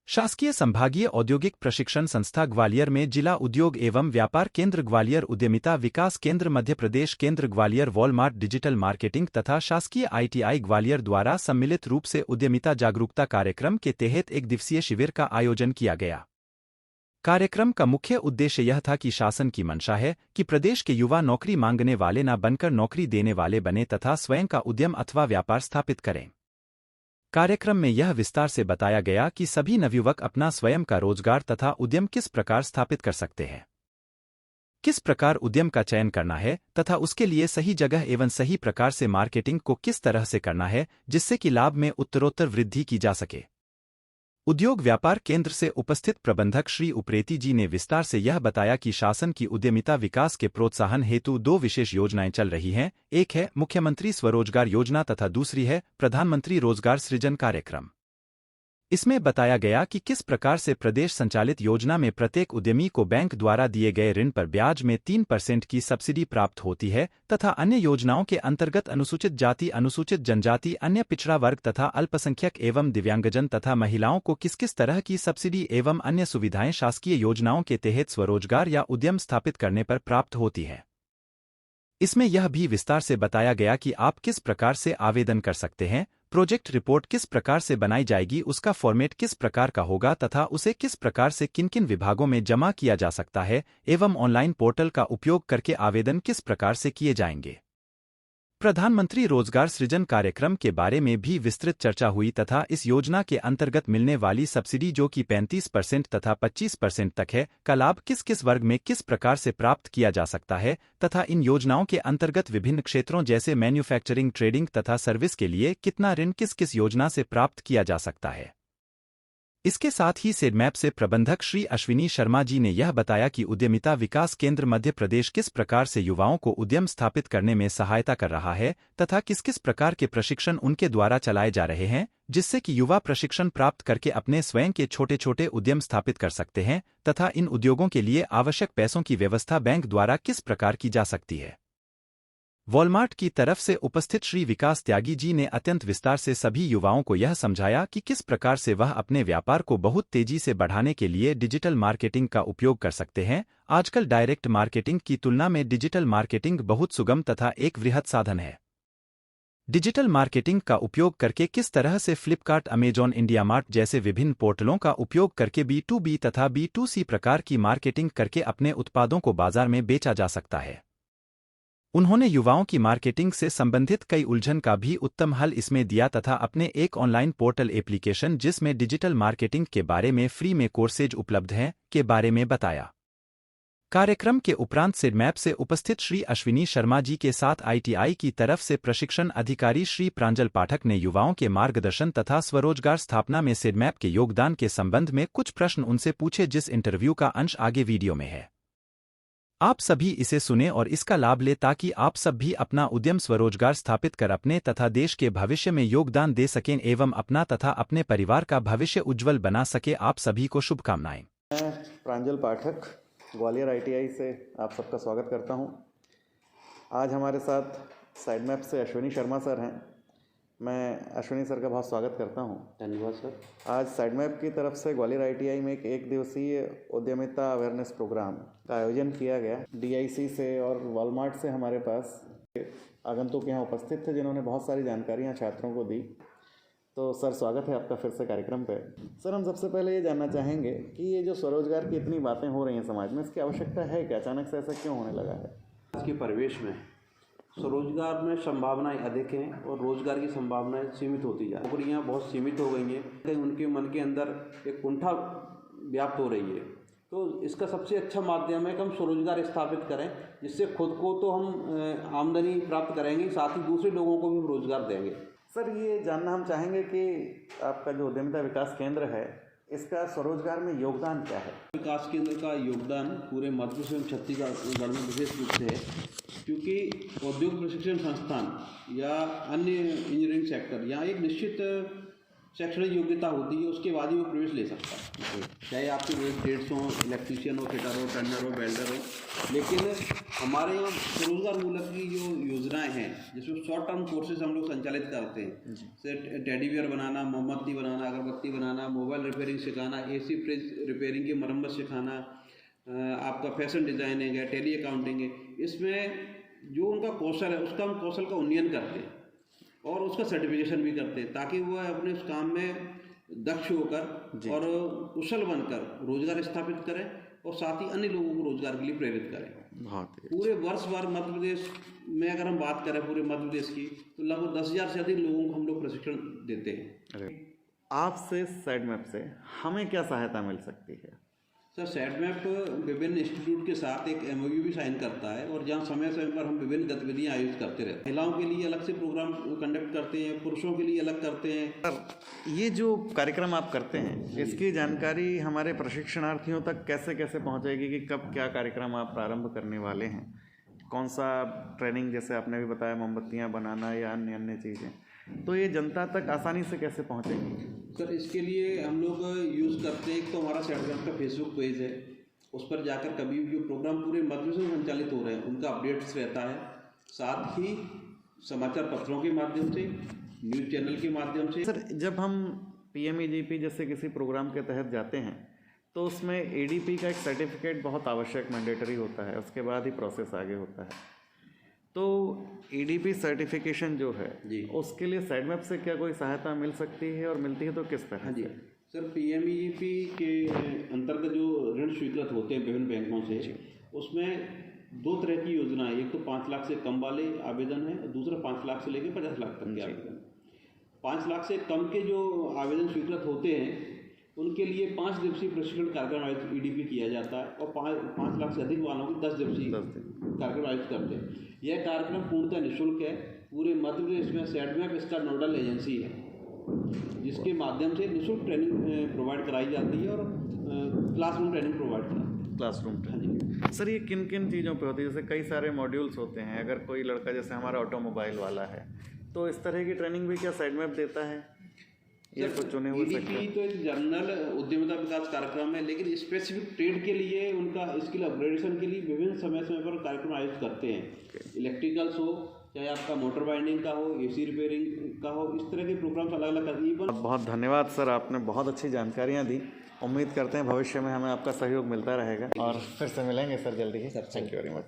शासकीय संभागीय औद्योगिक प्रशिक्षण संस्था ग्वालियर में जिला उद्योग एवं व्यापार केंद्र ग्वालियर, उद्यमिता विकास केंद्र मध्य प्रदेश केंद्र ग्वालियर, वॉलमार्ट डिजिटल मार्केटिंग तथा शासकीय ITI ग्वालियर द्वारा सम्मिलित रूप से उद्यमिता जागरूकता कार्यक्रम के तहत एक दिवसीय शिविर का आयोजन किया गया। कार्यक्रम का मुख्य उद्देश्य यह था कि शासन की मंशा है कि प्रदेश के युवा नौकरी मांगने वाले न बनकर नौकरी देने वाले बने तथा स्वयं का उद्यम अथवा व्यापार स्थापित करें। कार्यक्रम में यह विस्तार से बताया गया कि सभी नवयुवक अपना स्वयं का रोजगार तथा उद्यम किस प्रकार स्थापित कर सकते हैं, किस प्रकार उद्यम का चयन करना है तथा उसके लिए सही जगह एवं सही प्रकार से मार्केटिंग को किस तरह से करना है जिससे कि लाभ में उत्तरोत्तर वृद्धि की जा सके। उद्योग व्यापार केंद्र से उपस्थित प्रबंधक श्री उप्रेती जी ने विस्तार से यह बताया कि शासन की उद्यमिता विकास के प्रोत्साहन हेतु 2 विशेष योजनाएं चल रही हैं। एक है मुख्यमंत्री स्वरोजगार योजना तथा दूसरी है प्रधानमंत्री रोजगार सृजन कार्यक्रम। इसमें बताया गया कि किस प्रकार से प्रदेश संचालित योजना में प्रत्येक उद्यमी को बैंक द्वारा दिए गए ऋण पर ब्याज में 3% की सब्सिडी प्राप्त होती है तथा अन्य योजनाओं के अंतर्गत अनुसूचित जाति, अनुसूचित जनजाति, अन्य पिछड़ा वर्ग तथा अल्पसंख्यक एवं दिव्यांगजन तथा महिलाओं को किस किस तरह की सब्सिडी एवं अन्य सुविधाएं शासकीय योजनाओं के तहत स्वरोजगार या उद्यम स्थापित करने पर प्राप्त होती है। इसमें यह भी विस्तार से बताया गया कि आप किस प्रकार से आवेदन कर सकते हैं, प्रोजेक्ट रिपोर्ट किस प्रकार से बनाई जाएगी, उसका फॉर्मेट किस प्रकार का होगा तथा उसे किस प्रकार से किन किन विभागों में जमा किया जा सकता है एवं ऑनलाइन पोर्टल का उपयोग करके आवेदन किस प्रकार से किए जाएंगे। प्रधानमंत्री रोजगार सृजन कार्यक्रम के बारे में भी विस्तृत चर्चा हुई तथा इस योजना के अंतर्गत मिलने वाली सब्सिडी जो कि 35% तथा 25% तक है का लाभ किस किस वर्ग में किस प्रकार से प्राप्त किया जा सकता है तथा इन योजनाओं के अंतर्गत विभिन्न क्षेत्रों जैसे मैन्युफैक्चरिंग, ट्रेडिंग तथा सर्विस के लिए कितना ऋण किस किस योजना से प्राप्त किया जा सकता है। इसके साथ ही सेडमैप से प्रबंधक श्री अश्विनी शर्मा जी ने यह बताया कि उद्यमिता विकास केंद्र मध्य प्रदेश किस प्रकार से युवाओं को उद्यम स्थापित करने में सहायता कर रहा है तथा किस किस प्रकार के प्रशिक्षण उनके द्वारा चलाए जा रहे हैं जिससे कि युवा प्रशिक्षण प्राप्त करके अपने स्वयं के छोटे छोटे उद्यम स्थापित कर सकते हैं तथा इन उद्योगों के लिए आवश्यक पैसों की व्यवस्था बैंक द्वारा किस प्रकार की जा सकती है। वॉलमार्ट की तरफ से उपस्थित श्री विकास त्यागी जी ने अत्यंत विस्तार से सभी युवाओं को यह समझाया कि किस प्रकार से वह अपने व्यापार को बहुत तेजी से बढ़ाने के लिए डिजिटल मार्केटिंग का उपयोग कर सकते हैं। आजकल डायरेक्ट मार्केटिंग की तुलना में डिजिटल मार्केटिंग बहुत सुगम तथा एक वृहद साधन है। डिजिटल मार्केटिंग का उपयोग करके किस तरह से फ्लिपकार्ट, अमेजॉन, इंडिया मार्ट जैसे विभिन्न पोर्टलों का उपयोग करके B2B तथा B2C प्रकार की मार्केटिंग करके अपने उत्पादों को बाजार में बेचा जा सकता है। उन्होंने युवाओं की मार्केटिंग से संबंधित कई उलझन का भी उत्तम हल इसमें दिया तथा अपने एक ऑनलाइन पोर्टल एप्लीकेशन जिसमें डिजिटल मार्केटिंग के बारे में फ्री में कोर्सेज उपलब्ध हैं के बारे में बताया। कार्यक्रम के उपरांत सेडमैप से उपस्थित श्री अश्विनी शर्मा जी के साथ ITI की तरफ से प्रशिक्षण अधिकारी श्री प्रांजल पाठक ने युवाओं के मार्गदर्शन तथा स्वरोजगार स्थापना में सेडमैप के योगदान के संबंध में कुछ प्रश्न उनसे पूछे, जिस इंटरव्यू का अंश आगे वीडियो में है। आप सभी इसे सुने और इसका लाभ ले ताकि आप सब भी अपना उद्यम स्वरोजगार स्थापित कर अपने तथा देश के भविष्य में योगदान दे सकें एवं अपना तथा अपने परिवार का भविष्य उज्जवल बना सके। आप सभी को शुभकामनाएं। मैं प्रांजल पाठक ग्वालियर ITI से आप सबका स्वागत करता हूं। आज हमारे साथ साइडमैप से अश्विनी शर्मा सर हैं। मैं अश्विनी सर का बहुत स्वागत करता हूं। धन्यवाद सर। आज साइडमैप की तरफ से ग्वालियर ITI में एक दिवसीय उद्यमिता अवेयरनेस प्रोग्राम का आयोजन किया गया। DIC से और वॉलमार्ट से हमारे पास आगंतुक यहाँ उपस्थित थे जिन्होंने बहुत सारी जानकारियाँ छात्रों को दी। तो सर, स्वागत है आपका फिर से कार्यक्रम पे। सर, हम सबसे पहले ये जानना चाहेंगे कि ये जो स्वरोजगार की इतनी बातें हो रही हैं समाज में, इसकी आवश्यकता है क्या? अचानक से ऐसा क्यों होने लगा है? आज के परिवेश में स्वरोजगार में संभावनाएं अधिक हैं और रोजगार की संभावनाएं सीमित होती जा रही हैं। नौकरियाँ बहुत सीमित हो गई हैं, कहीं उनके मन के अंदर एक कुंठा व्याप्त हो रही है। तो इसका सबसे अच्छा माध्यम है कि हम स्वरोजगार स्थापित करें, जिससे खुद को तो हम आमदनी प्राप्त करेंगे, साथ ही दूसरे लोगों को भी रोजगार देंगे। सर, ये जानना हम चाहेंगे कि आपका जो उद्यमिता विकास केंद्र है, इसका स्वरोजगार में योगदान क्या है? विकास केंद्र का योगदान पूरे मध्य प्रदेश एवं छत्तीसगढ़ में विशेष रूप से है, क्योंकि औद्योगिक प्रशिक्षण संस्थान या अन्य इंजीनियरिंग सेक्टर यहाँ एक निश्चित शैक्षणिक योग्यता होती है उसके बाद ही वो प्रवेश ले सकता है, चाहे आपके ट्रेड्स हों, इलेक्ट्रीशियन हो, फिटर हो, टर्नर हो, वेल्डर हो। लेकिन हमारे यहाँ स्वरोजगार मूलक की जो योजनाएं हैं जिसमें शॉर्ट टर्म कोर्सेज हम लोग संचालित करते हैं, जैसे टेडी बियर बनाना, मोमबत्ती बनाना, अगरबत्ती बनाना, मोबाइल रिपेयरिंग सिखाना, AC फ्रिज रिपेयरिंग की मरम्मत सिखाना, आपका फैशन डिज़ाइनिंग है, टेली अकाउंटिंग है। इसमें जो उनका कौशल है उसका हम कौशल का उन्नयन करते हैं और उसका सर्टिफिकेशन भी करते हैं ताकि वह अपने उस काम में दक्ष होकर और कुशल बनकर रोजगार स्थापित करें और साथ ही अन्य लोगों को रोजगार के लिए प्रेरित करें। पूरे वर्ष भर मध्य प्रदेश में अगर हम बात करें पूरे मध्य प्रदेश की तो लगभग 10,000 से अधिक लोगों को हम लोग प्रशिक्षण देते हैं। आपसे साइडमैप से हमें क्या सहायता मिल सकती है? सर, साइडमैप विभिन्न इंस्टीट्यूट के साथ एक MOU भी साइन करता है और जहां समय समय पर हम विभिन्न गतिविधियां आयोजित करते रहते हैं। महिलाओं के लिए अलग से प्रोग्राम कंडक्ट करते हैं, पुरुषों के लिए अलग करते हैं। सर, ये जो कार्यक्रम आप करते हैं इसकी जानकारी हमारे प्रशिक्षणार्थियों तक कैसे कैसे पहुंचेगी कि कब क्या कार्यक्रम आप प्रारंभ करने वाले हैं? कौन सा ट्रेनिंग, जैसे आपने भी बताया मोमबत्तियाँ बनाना या अन्य अन्य चीज़ें, तो ये जनता तक आसानी से कैसे पहुंचेगी? सर, इसके लिए हम लोग यूज़ करते हैं, एक तो हमारा साइडमैप का फेसबुक पेज है, उस पर जाकर कभी भी जो प्रोग्राम पूरे मध्य से संचालित हो रहे हैं उनका अपडेट्स रहता है। साथ ही समाचार पत्रों के माध्यम से, न्यूज़ चैनल के माध्यम से। सर, जब हम PMEGP जैसे किसी प्रोग्राम के तहत जाते हैं तो उसमें ADP का एक सर्टिफिकेट बहुत आवश्यक मैंडेटरी होता है, उसके बाद ही प्रोसेस आगे होता है। तो ADP सर्टिफिकेशन जो है जी, उसके लिए साइडमैप से क्या कोई सहायता मिल सकती है और मिलती है तो किस तरह? हाँ जी सर, PMEGP के अंतर्गत जो ऋण स्वीकृत होते हैं विभिन्न बैंकों से, उसमें 2 तरह की योजना है। एक तो 5 लाख से कम वाले आवेदन है और दूसरा 5 लाख से लेकर 50 लाख तक के आवेदन। 5 लाख से कम के जो आवेदन स्वीकृत होते हैं उनके लिए 5 दिवसीय प्रशिक्षण कार्यक्रम आयोजित EDP किया जाता है और 5 लाख से अधिक वालों को 10 दिवसीय कार्यक्रम आयोजित करते हैं। यह कार्यक्रम पूर्णतः निःशुल्क है। पूरे मध्य प्रदेश में साइडमैप इसका नोडल एजेंसी है जिसके माध्यम से निःशुल्क ट्रेनिंग प्रोवाइड कराई जाती है और क्लासरूम ट्रेनिंग प्रोवाइड कराती है। क्लासरूम ट्रेनिंग सर, ये किन किन चीज़ों पे होती है? जैसे कई सारे मॉड्यूल्स होते हैं, अगर कोई लड़का जैसे हमारा ऑटोमोबाइल वाला है तो इस तरह की ट्रेनिंग भी क्या साइडमैप देता है? ये तो चुने हुए EDP तो एक जनरल उद्यमिता विकास कार्यक्रम है, लेकिन स्पेसिफिक ट्रेड के लिए उनका स्किल अपग्रेडेशन के लिए विभिन्न समय समय पर कार्यक्रम आयोजित करते हैं। इलेक्ट्रिकल्स हो, चाहे आपका मोटर बाइंडिंग का हो, AC रिपेयरिंग का हो, इस तरह के प्रोग्राम्स अलग अलग करती है। बहुत धन्यवाद सर, आपने बहुत अच्छी जानकारियाँ दी। उम्मीद करते हैं भविष्य में हमें आपका सहयोग मिलता रहेगा और फिर से मिलेंगे सर जल्दी ही। Sir, thank you very much.